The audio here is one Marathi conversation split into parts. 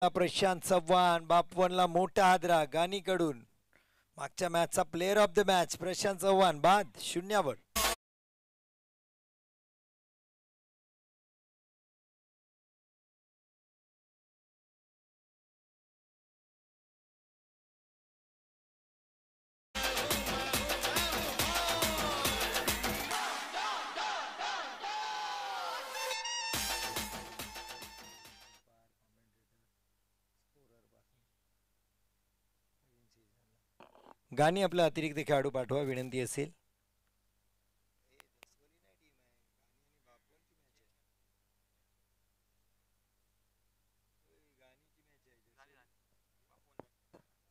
प्रशांत चव्हाण बापवनला मोठा आदरा गाणीकडून. मागच्या मॅचचा player of the match Prashant Chavan बाद 0 गाणी आपला अतिरिक्त खेळाडू पाठवा विनंती असेल.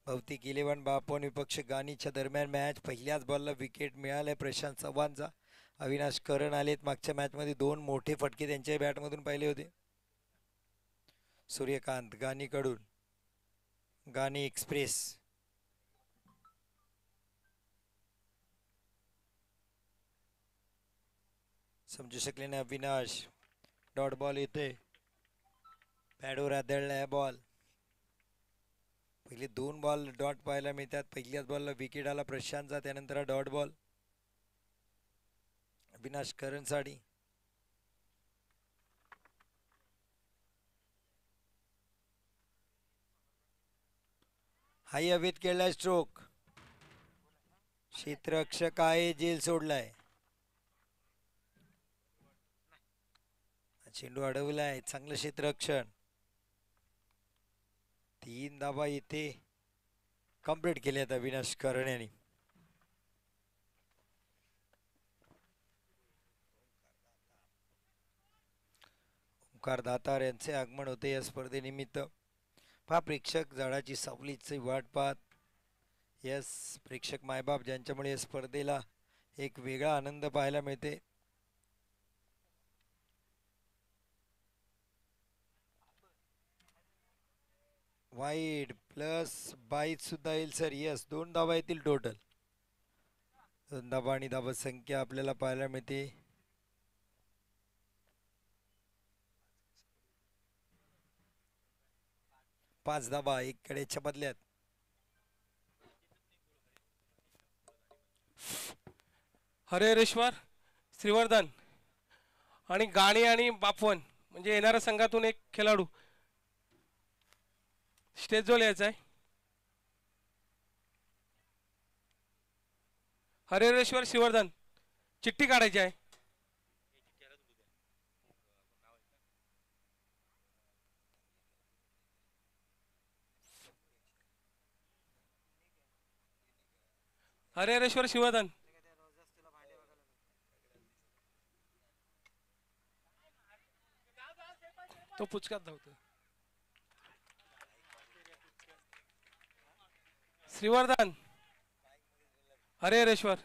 भौतिक 11 बापवन विपक्ष गाणीच्या दरम्यान मॅच. पहिल्याच बॉलला विकेट मिळाले प्रशांत चव्हाणचा. अविनाश करण आलेत. मागच्या मॅचमध्ये 2 मोठे फटके त्यांच्या बॅटमधून पाहिले होते. सूर्यकांत गाणीकडून. गाणी एक्सप्रेस समजू शकले नाही अविनाश. डॉट बॉल येते. पॅडवर आदळला बॉल. पहिले 2 बॉल डॉट पाहायला मिळतात. पहिल्याच बॉलला विकेट आला प्रशांतचा. त्यानंतर हा डॉट बॉल अविनाश करणसाठी. हाई हवेत केलाय स्ट्रोक. क्षेत्ररक्षक आहे जेल सोडलाय. चेंडू अडवलाय. चांगलं क्षेत्ररक्षण. 3 धावा इथे कंप्लीट केल्यात अविनाश करण यांनी. ओंकार दातार यांचे आगमन होते या स्पर्धेनिमित्त. पहा प्रेक्षक झाडाची सावलीची वाट पाहत. यस प्रेक्षक मायबाप ज्यांच्यामुळे या स्पर्धेला एक वेगळा आनंद पाहायला मिळते. वाईड प्लस 22 सुद्धा येईल सर. यस 2 धावा येतील टोटल. 2 धावा आणि धावा संख्या आपल्याला पाहायला मिळते. 5 धावा 1 कडेच्या बदल्यात. हरेश्वर श्रीवर्धन आणि गाणी आणि बापवन म्हणजे येणाऱ्या संघातून एक खेळाडू स्टेजवर यायचा आहे. हरेश्वर श्रीवर्धन चिठ्ठी काढायची आहे. हरेश्वर श्रीवर्धन तो पुचकात धावतो. Shrivardhan Hareshwar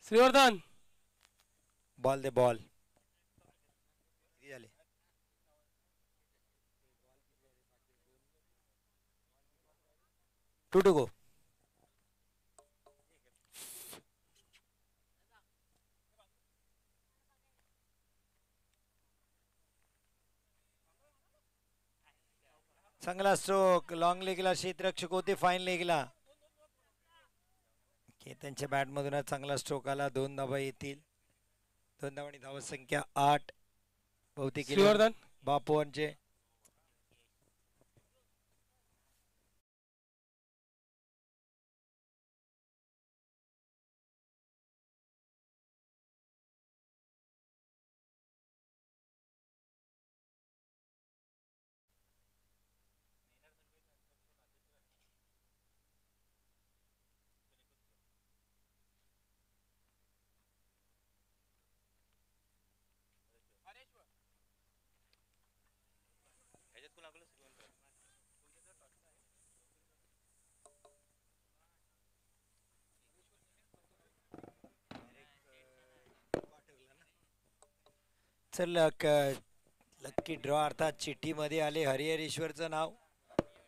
Shrivardhan ball they ball. 2 to go. चांगला स्ट्रोक. लॉंग लेगला क्षेत्ररक्षक होते. फाईन लेगला त्यांच्या बॅटमधून चांगला स्ट्रोक आला. 2 धावा येतील. 2 धावा आणि धावा संख्या 8. बहुतेक श्रीवर्धन बापवनचे. चल लक्की ड्रॉ अर्थात चिठ्ठीमध्ये आले हरिहरेश्वरचं नाव.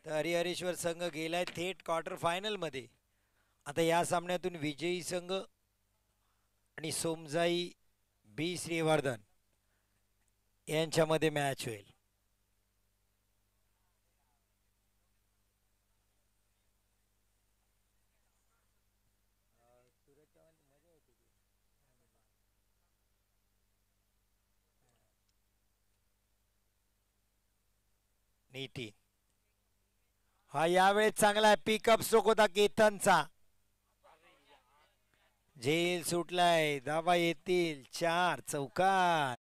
तर हरिहरेश्वर संघ गेलाय थेट क्वार्टर फायनल मध्ये. आता या सामन्यातून विजयी संघ आणि सोमजाई बी श्रीवर्धन यांच्यामध्ये मॅच होईल. नीती हा यावेळेस चांगला आहे. पिकअप स्ट्रोक होता केतनचा. झेल सुटलाय. धावा येतील 4 चौकार.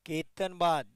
केतन बाद.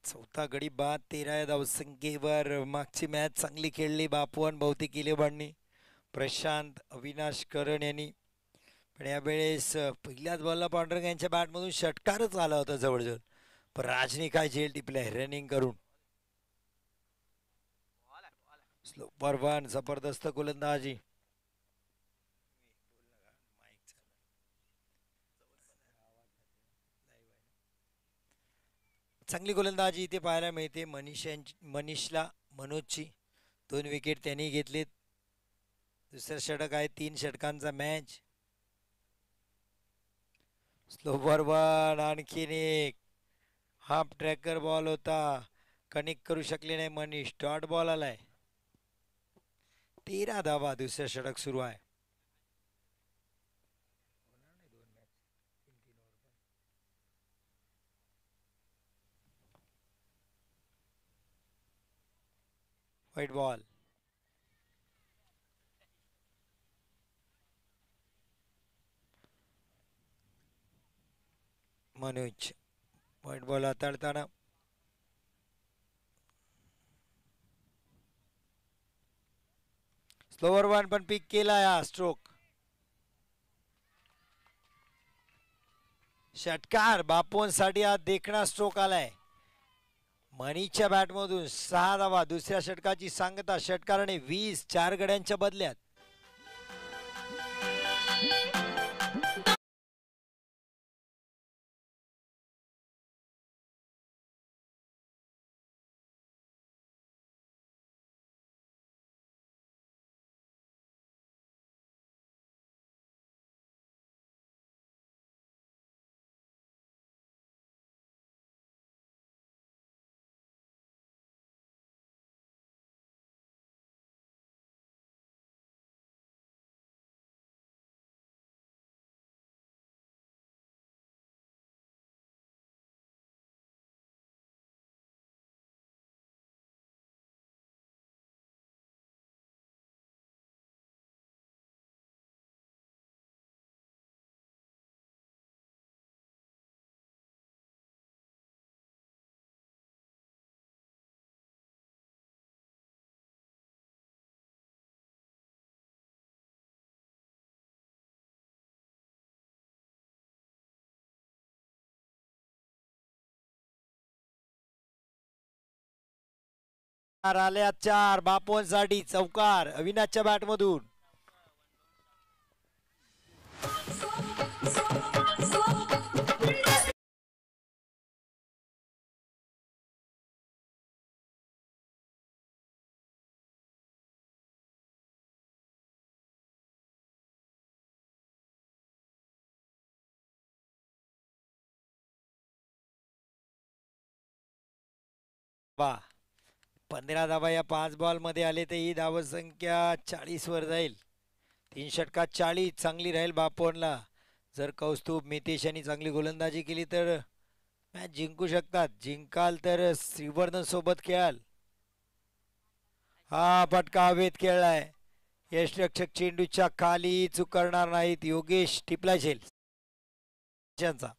चौथा गडी बाद 13 धावसंख्येवर. मागची मॅच चांगली खेळली बापुआन भौतिक इलेव्हननी प्रशांत अविनाश करण यांनी. पण यावेळेस पहिल्याच बॉलला पांडुरंग यांच्या बॅटमधून षटकारच आला होता जवळजवळ. पण राजनी काय झेल टिपलाय रनिंग करून. स्लोपर वन जबरदस्त गोलंदाजी. चांगली गोलंदाजी इथे पाहायला मिळते. मनीषला मनोजची 2 विकेट त्यांनी घेतलेत. दुसरं षटक आहे. 3 षटकांचा मॅच. स्लोवर वन आणखीन एक. हाफ ट्रॅकर बॉल होता. कनेक्ट करू शकले नाही मनीष. डॉट बॉल आलाय. 13 धावा. दुसरं षटक सुरू आहे. White ball. Manoj white ball हाताळताना स्लोवर वन पण पिक केला हा स्ट्रोक. षटकार बापोनसाठी हा देखणा स्ट्रोक आलाय. मनीच्या बॅटमधून 6 धावा. दुसऱ्या षटकाची सांगता षटकाराने 20 4 गड्यांच्या बदल्यात. आल्या 4 बापोनसाठी चौकार अविनाशच्या बॅटमधून. वा 15 धावा या 5 बॉल मध्ये आले तर ही धावसंख्या 40 वर जाईल. 3 षटकात 40 चांगली राहील बापोनला. जर कौस्तुभ मितेश यांनी चांगली गोलंदाजी केली तर मॅच जिंकू शकतात. जिंकाल तर श्रीवर्धन सोबत खेळाल. हा फटका हवेत खेळलाय. यष्टिरक्षक चेंडूच्या खाली चूक करणार नाहीत. योगेश टिपलाचेल यांचा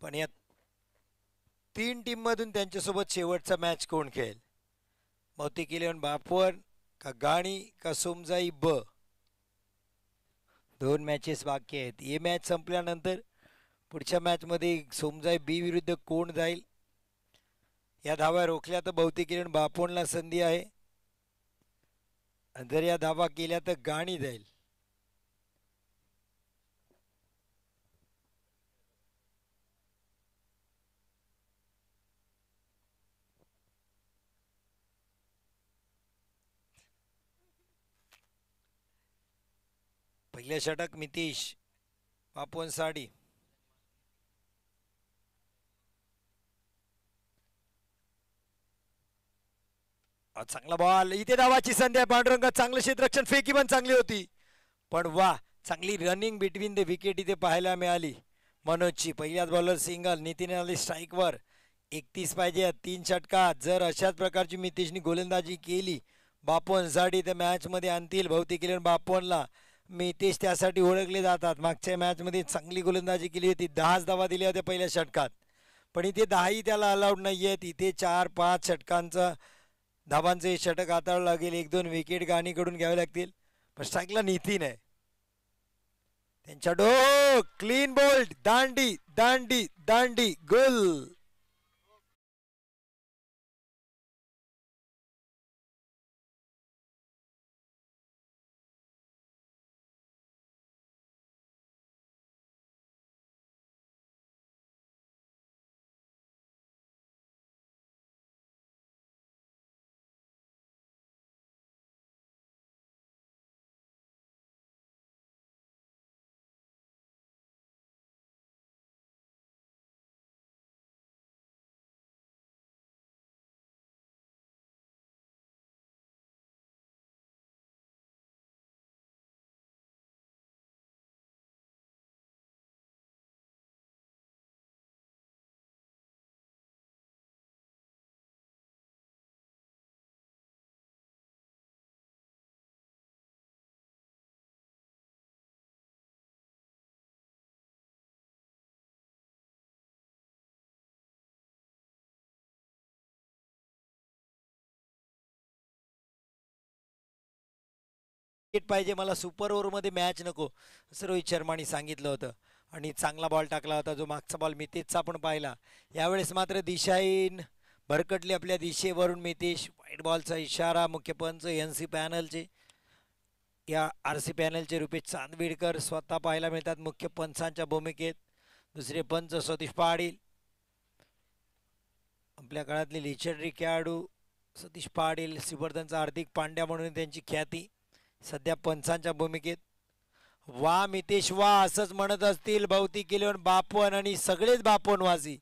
पण या 3 टीम मधून त्यांच्यासोबत शेवटचा मॅच कोण खेळेल? भौतिक इलेव्हन बापवन का गाणी का सोमजाई ब? 2 मॅचेस बाकी आहेत. हे मॅच संपल्यानंतर पुढच्या मॅचमध्ये सोमजाई बी विरुद्ध कोण जाईल? या धावा रोखल्या तर भौतिक इलेव्हन बापवनला संधी आहे, जर या धावा केल्या तर गाणी जाईल. पहिल्या षटक मितेश बापवन साडी. चांगला बॉल, इथे धावाची संधी आहे. पांडुरंग चांगलं क्षेत्ररक्षण, फेकी पण चांगली होती. पण वा, चांगली रनिंग बिटवीन द विकेट इथे पाहायला मिळाली मनोजची. पहिल्याच बॉलर सिंगल, नितीन आली स्ट्राईकवर. 31 पाहिजे 3 षटकात. जर अशाच प्रकारची मितेशनी गोलंदाजी केली बापवन साठी तर मॅच मध्ये आणतील भौतिक इलेव्हन बापवनला. मितेश त्यासाठी ओळखले जातात. मागच्या मॅच मध्ये चांगली गोलंदाजी केली होती, 10 धावा दिल्या होत्या पहिल्या षटकात, पण इथे 10ही त्याला अलाउड नाहीये. इथे 4-5 षटकांचं धाबांचे षटक हाताळावं लागेल. 1-2 विकेट गाणीकडून घ्यावे लागतील. पण स्ट्राईकला नितीन आहे. त्यांच्या क्लीन बोल्ड, दांडी दांडी दांडी गोल. पाहिजे मला, सुपर ओव्हरमध्ये मॅच नको असं रोहित शर्माने सांगितलं होतं. आणि चांगला बॉल टाकला होता जो मागचा बॉल मितेशचा पण पाहिला. यावेळेस मात्र दिशाहीन भरकटली आपल्या दिशेवरून मितेश. व्हाईट बॉलचा इशारा. मुख्य पंच NC पॅनलचे, या RC पॅनलचे रुपेश चांदविडकर स्वतः पाहायला मिळतात मुख्य पंचांच्या भूमिकेत. दुसरे पंच सतीश पाटील, आपल्या काळातले लिजंडरी खेळाडू सतीश पाटील. श्रीवर्धनचा हार्दिक पांड्या म्हणून त्यांची ख्याती, सध्या पंचांच्या भूमिकेत. वा मितेश वा, असंच म्हणत असतील भौतिक इलेव्हन बापवन आणि सगळेच बापवनवासी.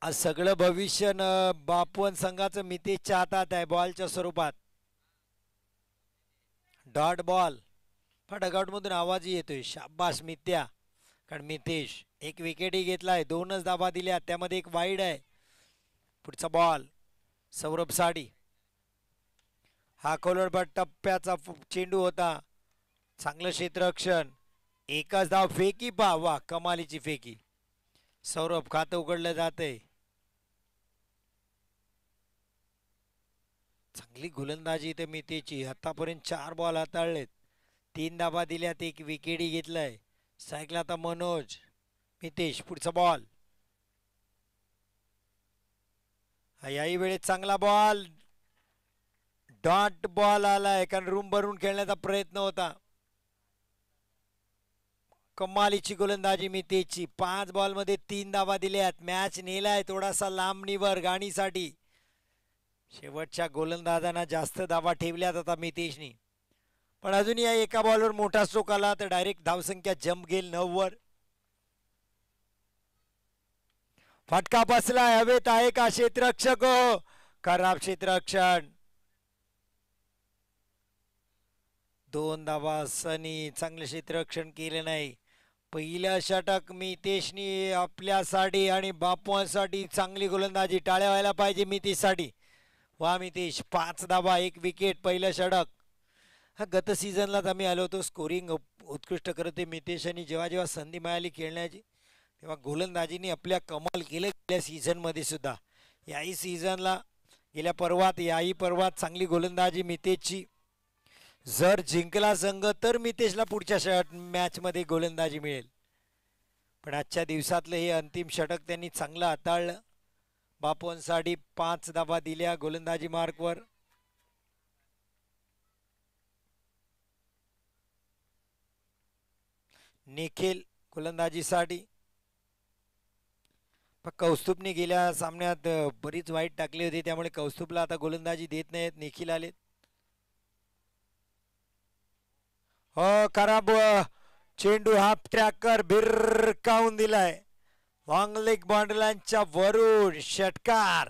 आज सगळं भविष्य बापवन संघाचं मितेशच्या हातात आहे बॉलच्या स्वरूपात. डॉट बॉल, डगआउट मधून आवाजही येतोय. शाबास मित्या, कारण मितेश एक विकेटही घेतलाय, 2च धावा दिल्या, त्यामध्ये एक वाईड आहे. पुढचा बॉल सौरभ साडी. हा कोलरबट टप्प्याचा चेंडू होता. चांगलं क्षेत्ररक्षण, एकच धाव. फेकी पा, वा कमालीची फेकी. सौरभ खातं उघडलं जाते. चांगली गोलंदाजी इथे मितेशची. आतापर्यंत 4 बॉल हाताळलेत, 3 धावा दिल्यात, एक विकेटही घेतलाय. सायकला आता मनोज. मितेश पुढचा बॉल. याही वेळेत चांगला बॉल, डॉट बॉल आलाय, कारण रूम भरून खेळण्याचा प्रयत्न होता. कमालीची गोलंदाजी मितेशची. 5 बॉल मध्ये 3 धावा दिल्यात. मॅच नेलाय थोडासा लांबणीवर गाणीसाठी. शेवटच्या गोलंदाजांना जास्त धावा ठेवल्यात आता मितेशनी, पण अजूनही या एका बॉलवर मोठा स्ट्रोक आला तर डायरेक्ट धावसंख्या जंप घेईल 9 वर. फटका बसलाय, हवेत आहे का क्षेत्ररक्षक? खराब क्षेत्ररक्षण. 2 धावा. सनी चांगले क्षेत्ररक्षण केले नाही. पहिलं षटक मितेशनी आपल्यासाठी आणि बापवांसाठी चांगली गोलंदाजी. टाळ्या व्हायला पाहिजे मितेशसाठी. वा मितेश, 5 धावा, 1 विकेट, पहिलं षटक. हा गत सीझनलाच आम्ही आलो होतो. स्कोरिंग उत्कृष्ट करते मितेश, आणि जेव्हा जेव्हा संधी मिळाली खेळण्याची तेव्हा गोलंदाजीने आपल्या कमाल केलं गेल्या सीझनमध्ये सुद्धा. याही सीझनला गेल्या पर्वात याही पर्वात चांगली गोलंदाजी मितेशची. जर जिंकला संघ तर मितेशला पुढच्या मॅचमध्ये गोलंदाजी मिळेल. पण आजच्या दिवसातलं हे अंतिम षटक त्यांनी चांगलं हाताळलं. बापोंसाठी 5 धावा दिल्या गोलंदाजी मार्कवर. निखिल गोलंदाजीसाठी. पण कौस्तुभने गेल्या सामन्यात बरीच वाईट टाकली होती, त्यामुळे कौस्तुभला आता गोलंदाजी देत नाहीत. निखिल आलेत. हो खराब चेंडू हाफ ट्रॅकर भिरकावून दिलाय. लॉंग लेग बॉन्डलांच्या वरून षटकार.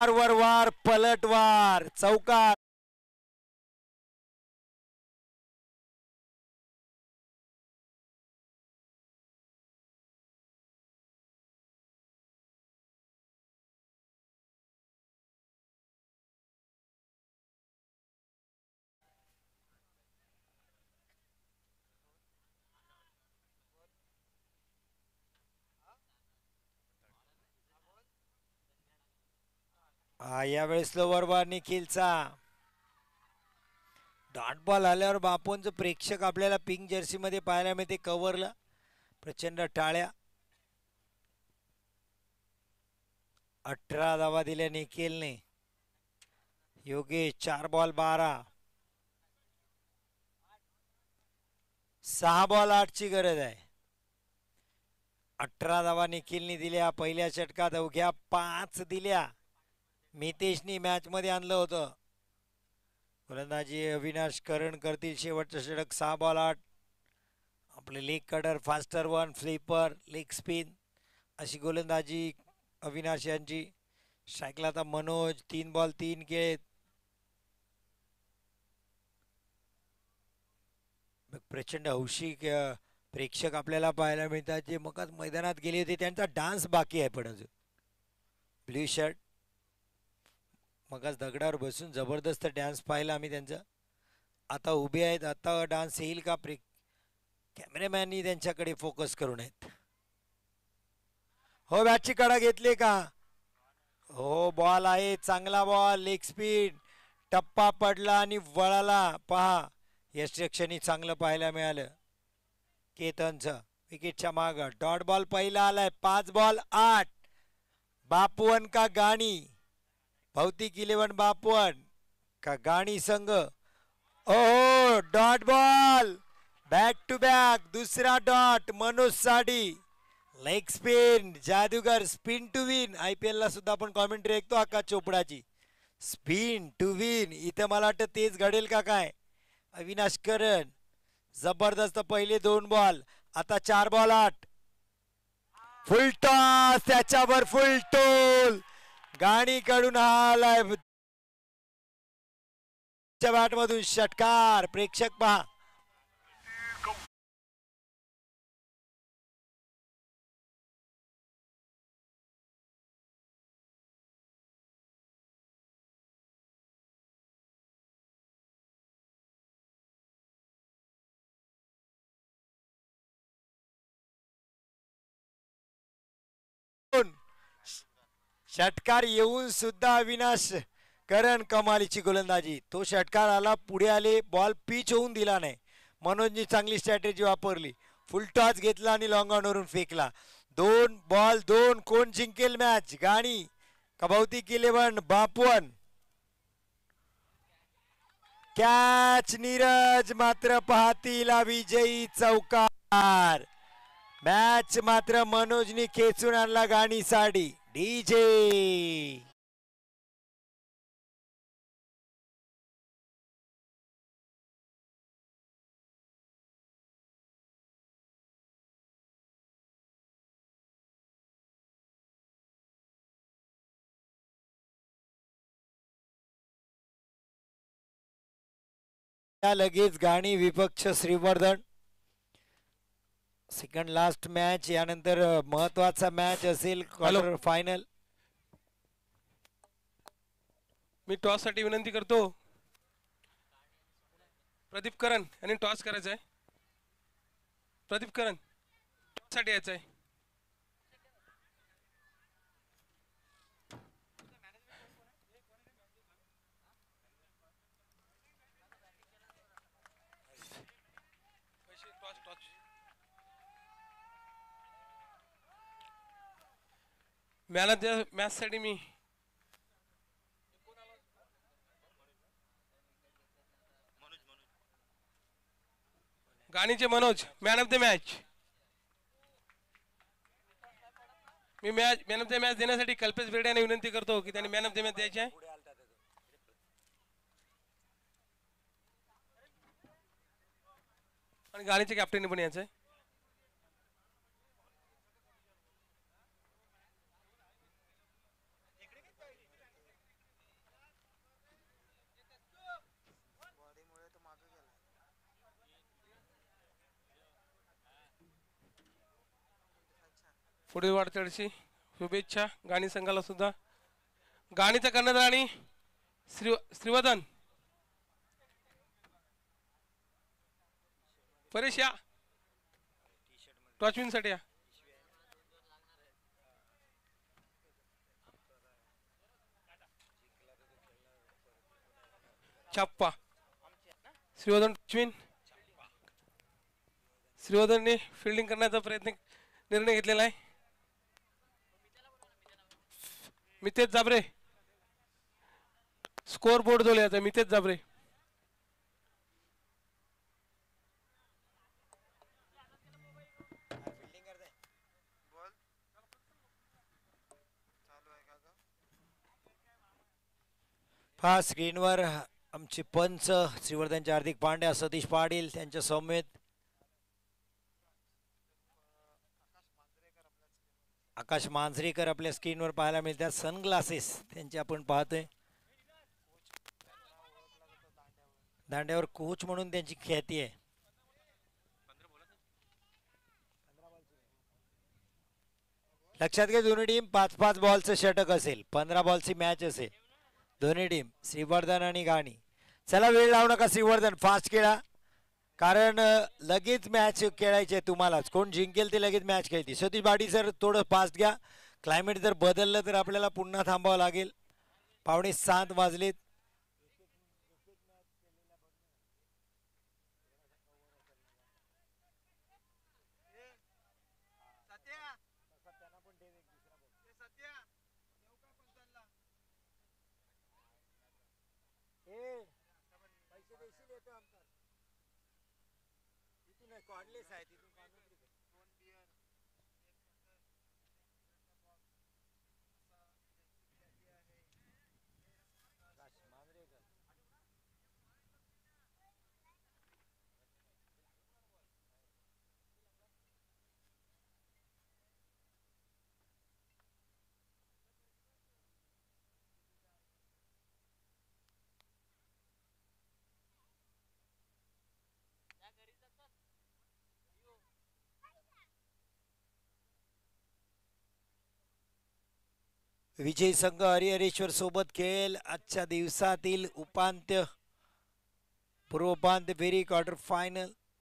वार पलटवार चौकार. यावेळेस लोवर वार निखिलचा. डॉट बॉल आल्यावर बापूंचं प्रेक्षक आपल्याला पिंक जर्सी मध्ये पाहायला मिळते. कव्हरला प्रचंड टाळ्या. 18 धावा दिल्या निखिलने. योगेश 4 बॉल 12. 6 बॉल 8 ची गरज आहे. 18 धावा निखिलने दिल्या. पहिल्या षटकात अवघ्या 5 दिल्या. मितेशनी मॅच मध्ये आणलं होतं. गोलंदाजी अविनाश करण करतील शेवटचं षटक. 6 बॉल 8. आपले leg cutter faster one flipper leg spin अशी गोलंदाजी अविनाश यांची. स्ट्राईकला आता मनोज 3 बॉल 3 खेळ. प्रचंड हौशी प्रेक्षक आपल्याला पाहायला मिळतात जे मगच मैदानात गेले होते. त्यांचा डान्स बाकी आहे पण अजून. ब्ल्यू शर्ट मगच दगडावर बसून जबरदस्त डान्स पाहिला आम्ही त्यांचा. आता उभे आहेत. आता डान्स येईल का कॅमेरामॅननी त्यांच्याकडे फोकस करू नयेत. हो बॅटची कडा घेतली का? हो बॉल आहे, चांगला बॉल, लेग स्पीड, टप्पा पडला आणि वळाला. पहा यश क्षणी चांगलं पाहायला मिळालं. केतनचं विकेटच्या माग डॉट बॉल पहिला आलाय. 5 बॉल 8. बापवन का गाणी? भौतिक 11 बापवन का गाणी संघ? ओ dot ball, back to back, दुसरा डॉट मनोज साडी. लेग स्पिन, जादूगर, स्पिन टू विन. IPL ला सुद्धा आपण कॉमेंट्री ऐकतो आकाश चोपडाची. स्पिन टू विन, इथं मला वाटतं तेच घडेल का काय? अविनाश करण जबरदस्त. पहिले 2 बॉल, आता 4 बॉल 8. फुल टॉस, त्याच्यावर फुल टोल. गाणी कडून हा आलाय बॅट मधून षटकार. प्रेक्षक पहा. षटकार येऊन सुद्धा अविनाश करण कमालीची गोलंदाजी. तो षटकार आला, पुढे आले, बॉल पिच होऊन दिला नाही. मनोजनी चांगली स्ट्रॅटेजी वापरली. फुल टॉस घेतला आणि लॉंग ऑन वरून फेकला. 2 बॉल 2. कोण जिंकेल मॅच? गाणी का भौतिक 11 बापवन? कॅच नीरज मात्र पाहतील विजयी चौकार. मॅच मात्र मनोजनी खेचून आणला. गाणी साडी डीजे. लगेच गाणी विपक्ष श्रीवर्धन. सेकंड लास्ट मॅच, यानंतर महत्वाचा मॅच असेल क्वार्टर फायनल. मी टॉस साठी विनंती करतो. प्रदीप करण यांनी टॉस करायचा आहे. प्रदीप करण टॉस साठी यायचं आहे. मॅन ऑफ द मॅच साठी मी गाणीचे Manoj man of the match. मी मॅन ऑफ द मॅच देण्यासाठी कल्पेश बेर्डे यांना विनंती करतो की त्यांनी मॅन ऑफ द मॅच द्यायचे आहे. आणि गाणीचे कॅप्टन पण यायचं आहे. पुढील वाटचालीची शुभेच्छा गाणी संघाला सुद्धा. गाणीचा कर्णधार आणि श्रीवर्धन परेश या टॉचविन साठी या. छाप्पा श्रीवर्धन टॉचविन. श्रीवर्धनने फिल्डिंग करण्याचा निर्णय घेतलेला आहे. मितेश जाबरे स्कोर बोर्ड जो लिहायचा. मितेश जाबरे पहा स्क्रीनवर आमचे पंच श्रीवर्धनचे हार्दिक पांड्या, सतीश पाटील त्यांच्या समेत आकाश मांजरेकर आपल्या स्क्रीनवर पाहायला मिळतात. सनग्लासेस त्यांचे आपण पाहतोय. दांड्यावर कोच म्हणून त्यांची ख्याती आहे. लक्षात घ्या दोन्ही टीम 5-5 बॉलचं षटक असेल. 15 बॉलची मॅच असेल. दोन्ही टीम श्रीवर्धन आणि गाणी. चला वेळ लावू नका श्रीवर्धन, फास्ट खेळा. कारण लगेच मॅच खेळायची आहे तुम्हालाच. कोण जिंकेल ते लगेच मॅच खेळते. सतीश बाडी सर थोडं फास्ट घ्या. क्लायमेट जर बदललं तर आपल्याला पुन्हा थांबावं लागेल. 6:45 वाजलेत. विजय संघ हरिहरेश्वर सोबत खेळेल आजच्या दिवसातील उपांत्य पूर्वोपांत्य फेरी क्वार्टर फायनल.